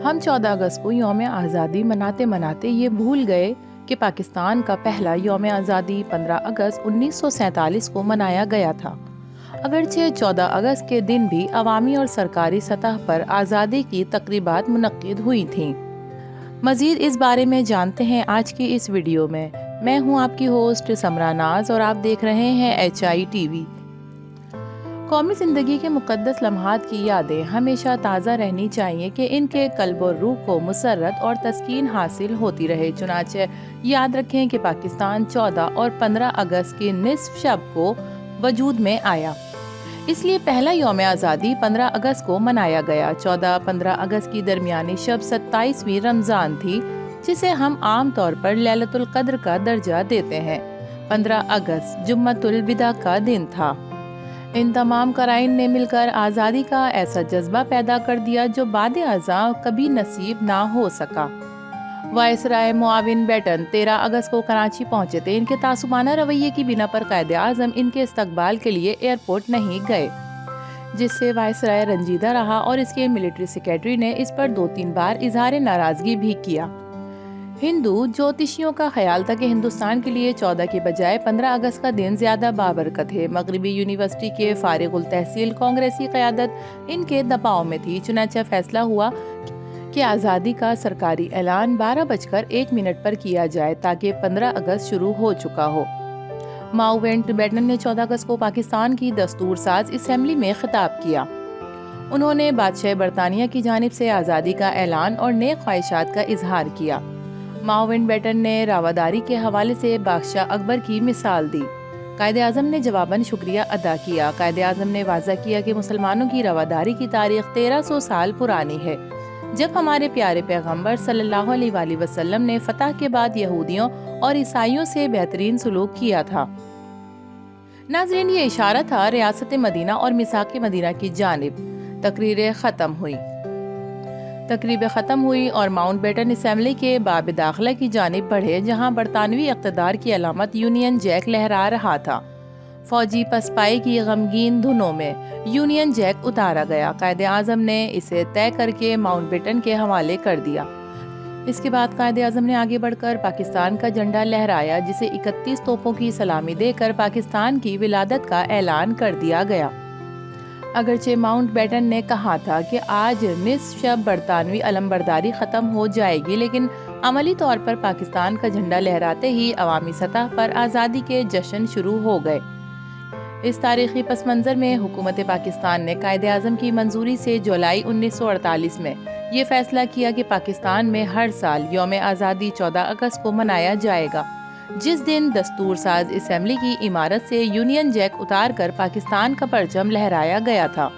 ہم 14 اگست کو یوم آزادی مناتے مناتے یہ بھول گئے کہ پاکستان کا پہلا یوم آزادی 15 اگست 1947 کو منایا گیا تھا۔ اگرچہ 14 اگست کے دن بھی عوامی اور سرکاری سطح پر آزادی کی تقریبات منعقد ہوئی تھیں۔ مزید اس بارے میں جانتے ہیں آج کی اس ویڈیو میں۔ میں ہوں آپ کی ہوسٹ سمرا ناز اور آپ دیکھ رہے ہیں HI TV۔ قومی زندگی کے مقدس لمحات کی یادیں ہمیشہ تازہ رہنی چاہیے کہ ان کے قلب و روح کو مسرت اور تسکین حاصل ہوتی رہے۔ چنانچہ یاد رکھیں کہ پاکستان 14 اور 15 اگست کی نصف شب کو وجود میں آیا، اس لیے پہلا یوم آزادی 15 اگست کو منایا گیا۔ 14-15 اگست کی درمیانی شب 27ویں رمضان تھی، جسے ہم عام طور پر لیلۃ القدر کا درجہ دیتے ہیں۔ 15 اگست جمعۃ الوداع کا دن تھا۔ ان تمام قرائن نے مل کر آزادی کا ایسا جذبہ پیدا کر دیا جو بعد ازاں کبھی نصیب نہ ہو سکا۔ وائسرائے معاون بیٹن 13 اگست کو کراچی پہنچے تھے۔ ان کے تعصبانہ رویے کی بنا پر قائد اعظم ان کے استقبال کے لیے ایئرپورٹ نہیں گئے، جس سے وائسرائے رنجیدہ رہا اور اس کے ملٹری سیکریٹری نے اس پر 2-3 بار اظہار ناراضگی بھی کیا۔ ہندو جوتشیوں کا خیال تھا کہ ہندوستان کے لیے 14 کی بجائے 15 اگست کا دن زیادہ بابرکت ہے۔ مغربی یونیورسٹی کے فارغ التحصیل کانگریسی قیادت ان کے دباؤ میں تھی، چنانچہ فیصلہ ہوا کہ آزادی کا سرکاری اعلان 12:01 پر کیا جائے تاکہ 15 اگست شروع ہو چکا ہو۔ ماؤنٹ بیٹن نے 14 اگست کو پاکستان کی دستور ساز اسمبلی میں خطاب کیا۔ انہوں نے بادشاہ برطانیہ کی جانب سے آزادی کا اعلان اور نیک خواہشات کا اظہار کیا۔ ماؤنٹ بیٹن نے رواداری کے حوالے سے بادشاہ اکبر کی مثال دی۔ قائد اعظم نے جواباً شکریہ ادا کیا۔ قائد اعظم نے واضح کیا کہ مسلمانوں کی رواداری کی تاریخ 1300 سال پرانی ہے، جب ہمارے پیارے پیغمبر صلی اللہ علیہ وآلہ وسلم نے فتح کے بعد یہودیوں اور عیسائیوں سے بہترین سلوک کیا تھا۔ ناظرین، یہ اشارہ تھا ریاست مدینہ اور میثاق مدینہ کی جانب۔ تقریب ختم ہوئی اور ماؤنٹ بیٹن اسمبلی کے باب داخلہ کی جانب بڑھے، جہاں برطانوی اقتدار کی علامت یونین جیک لہرا رہا تھا۔ فوجی پسپائی کی غمگین دھنوں میں یونین جیک اتارا گیا۔ قائد اعظم نے اسے طے کر کے ماؤنٹ بیٹن کے حوالے کر دیا۔ اس کے بعد قائد اعظم نے آگے بڑھ کر پاکستان کا جھنڈا لہرایا، جسے 31 توپوں کی سلامی دے کر پاکستان کی ولادت کا اعلان کر دیا گیا۔ اگرچہ ماؤنٹ بیٹن نے کہا تھا کہ آج نصف شب برطانوی علمبرداری ختم ہو جائے گی، لیکن عملی طور پر پاکستان کا جھنڈا لہراتے ہی عوامی سطح پر آزادی کے جشن شروع ہو گئے۔ اس تاریخی پس منظر میں حکومت پاکستان نے قائد اعظم کی منظوری سے جولائی 1948 میں یہ فیصلہ کیا کہ پاکستان میں ہر سال یوم آزادی 14 اگست کو منایا جائے گا، جس دن دستور ساز اسمبلی کی عمارت سے یونین جیک اتار کر پاکستان کا پرچم لہرایا گیا تھا۔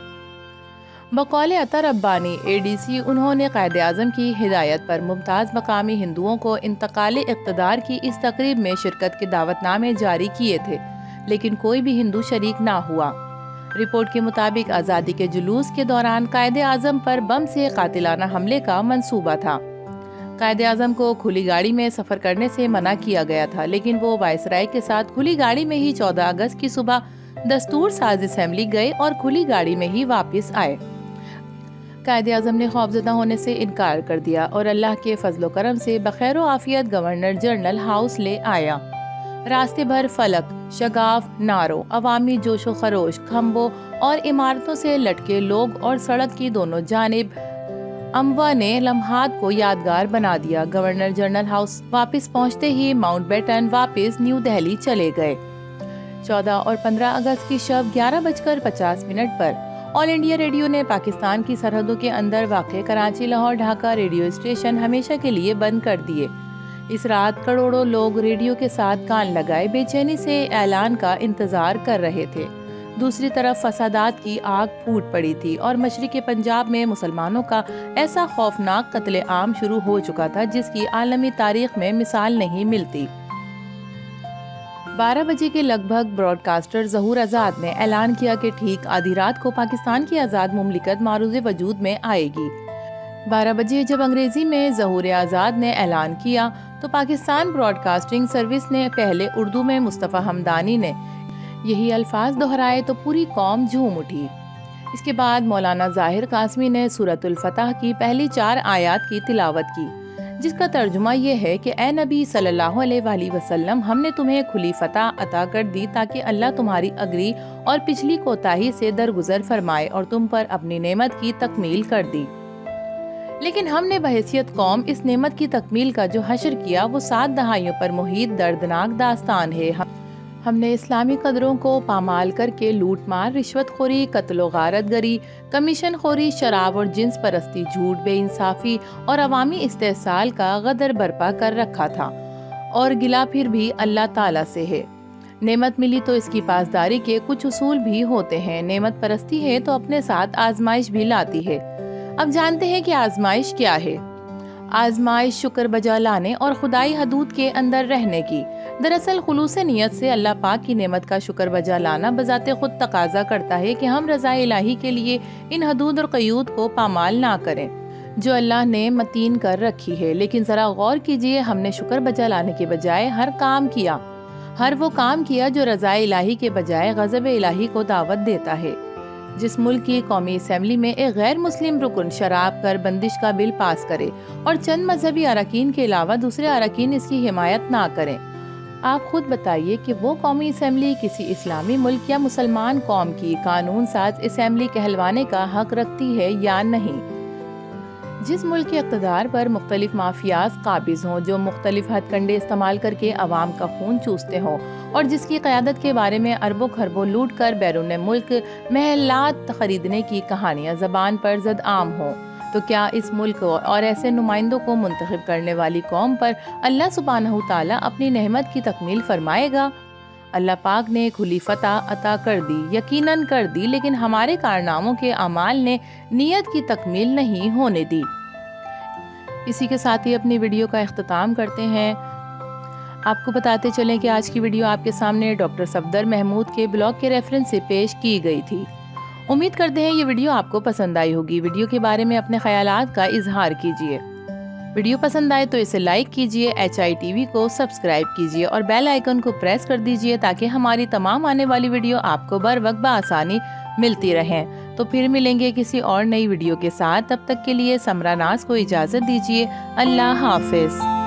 بقول عطا ربانی ADC، انہوں نے قائد اعظم کی ہدایت پر ممتاز مقامی ہندوؤں کو انتقال اقتدار کی اس تقریب میں شرکت کے دعوت نامے جاری کیے تھے، لیکن کوئی بھی ہندو شریک نہ ہوا۔ رپورٹ کے مطابق آزادی کے جلوس کے دوران قائد اعظم پر بم سے قاتلانہ حملے کا منصوبہ تھا۔ قائد اعظم کو کھلی گاڑی میں سفر کرنے سے منع کیا گیا تھا، لیکن وہ وائسرائے کے ساتھ کھلی گاڑی میں ہی 14 اگست کی صبح دستور ساز اسمبلی گئے اور کھلی گاڑی میں ہی واپس آئے۔ قائد اعظم نے خوفزدہ ہونے سے انکار کر دیا اور اللہ کے فضل و کرم سے بخیر و عافیت گورنر جنرل ہاؤس لے آیا۔ راستے بھر فلک، شگاف، نعروں، عوامی جوش و خروش، کھمبوں اور عمارتوں سے لٹکے لوگ اور سڑک کی دونوں جانب اموا نے لمحات کو یادگار بنا دیا۔ گورنر جنرل ہاؤس واپس پہنچتے ہی ماؤنٹ بیٹن واپس نیو دہلی چلے گئے۔ 14 اور 15 اگست کی شب 11:50 پر آل انڈیا ریڈیو نے پاکستان کی سرحدوں کے اندر واقع کراچی، لاہور، ڈھاکہ ریڈیو اسٹیشن ہمیشہ کے لیے بند کر دیے۔ اس رات کروڑوں لوگ ریڈیو کے ساتھ کان لگائے بے چینی سے اعلان کا انتظار کر رہے تھے۔ دوسری طرف فسادات کی آگ پھوٹ پڑی تھی اور مشرقی پنجاب میں مسلمانوں کا ایسا خوفناک قتل عام شروع ہو چکا تھا جس کی عالمی تاریخ میں مثال نہیں ملتی۔ 12 بجے کے لگ بھگ براڈ کاسٹر ظہور آزاد نے اعلان کیا کہ ٹھیک آدھی رات کو پاکستان کی آزاد مملکت معروض وجود میں آئے گی۔ 12 بجے جب انگریزی میں ظہور آزاد نے اعلان کیا تو پاکستان براڈ کاسٹنگ سروس نے پہلے اردو میں مصطفیٰ حمدانی نے یہی الفاظ دہرائے تو پوری قوم جھوم اٹھی۔ اس کے بعد مولانا ظاہر قاسمی نے سورۃ الفتح کی پہلی 4 آیات کی تلاوت کی، جس کا ترجمہ یہ ہے کہ اے نبی صلی اللہ علیہ وآلہ وسلم، ہم نے تمہیں کھلی فتح عطا کر دی تاکہ اللہ تمہاری اگلی اور پچھلی کوتاہی سے درگزر فرمائے اور تم پر اپنی نعمت کی تکمیل کر دی۔ لیکن ہم نے بحیثیت قوم اس نعمت کی تکمیل کا جو حشر کیا وہ 7 دہائیوں پر محیط دردناک داستان ہے۔ ہم نے اسلامی قدروں کو پامال کر کے لوٹ مار، رشوت خوری، قتل و غارت گری، کمیشن خوری، شراب اور جنس پرستی، جھوٹ، بے انصافی اور عوامی استحصال کا غدر برپا کر رکھا تھا، اور گلا پھر بھی اللہ تعالیٰ سے ہے۔ نعمت ملی تو اس کی پاسداری کے کچھ اصول بھی ہوتے ہیں۔ نعمت پرستی ہے تو اپنے ساتھ آزمائش بھی لاتی ہے۔ اب جانتے ہیں کہ آزمائش کیا ہے۔ آزمائش شکر بجا لانے اور خدائی حدود کے اندر رہنے کی۔ دراصل خلوص نیت سے اللہ پاک کی نعمت کا شکر بجا لانا بذات خود تقاضا کرتا ہے کہ ہم رضا الہی کے لیے ان حدود اور قیود کو پامال نہ کریں جو اللہ نے متین کر رکھی ہے۔ لیکن ذرا غور کیجئے، ہم نے شکر بجا لانے کے بجائے ہر وہ کام کیا جو رضا الہی کے بجائے غضب الہی کو دعوت دیتا ہے۔ جس ملک کی قومی اسمبلی میں ایک غیر مسلم رکن شراب پر بندش کا بل پاس کرے اور چند مذہبی اراکین کے علاوہ دوسرے اراکین اس کی حمایت نہ کریں، آپ خود بتائیے کہ وہ قومی اسمبلی کسی اسلامی ملک یا مسلمان قوم کی قانون ساز اسمبلی کہلوانے کا حق رکھتی ہے یا نہیں؟ جس ملک کے اقتدار پر مختلف مافیاز قابض ہوں جو مختلف ہتھ کنڈے استعمال کر کے عوام کا خون چوستے ہوں اور جس کی قیادت کے بارے میں اربوں خربوں لوٹ کر بیرون ملک محلات خریدنے کی کہانیاں زبان پر زد عام ہوں، تو کیا اس ملک اور ایسے نمائندوں کو منتخب کرنے والی قوم پر اللہ سبحانہ تعالیٰ اپنی نعمت کی تکمیل فرمائے گا؟ اللہ پاک نے کھلی فتح عطا کر دی، یقیناً کر دی، لیکن ہمارے کارناموں کے اعمال نے نیت کی تکمیل نہیں ہونے دی۔ اسی کے ساتھ ہی اپنی ویڈیو کا اختتام کرتے ہیں۔ آپ کو بتاتے چلیں کہ آج کی ویڈیو آپ کے سامنے ڈاکٹر صفدر محمود کے بلاگ کے ریفرنس سے پیش کی گئی تھی۔ امید کرتے ہیں یہ ویڈیو آپ کو پسند آئی ہوگی۔ ویڈیو کے بارے میں اپنے خیالات کا اظہار کیجیے۔ ویڈیو پسند آئے تو اسے لائک کیجیے، HI TV کو سبسکرائب کیجیے اور بیل آئیکن کو پریس کر دیجیے تاکہ ہماری تمام آنے والی ویڈیو آپ کو بر وقت بآسانی ملتی رہیں۔ تو پھر ملیں گے کسی اور نئی ویڈیو کے ساتھ، تب تک کے لیے سمرا ناز کو اجازت دیجیے۔ اللہ حافظ۔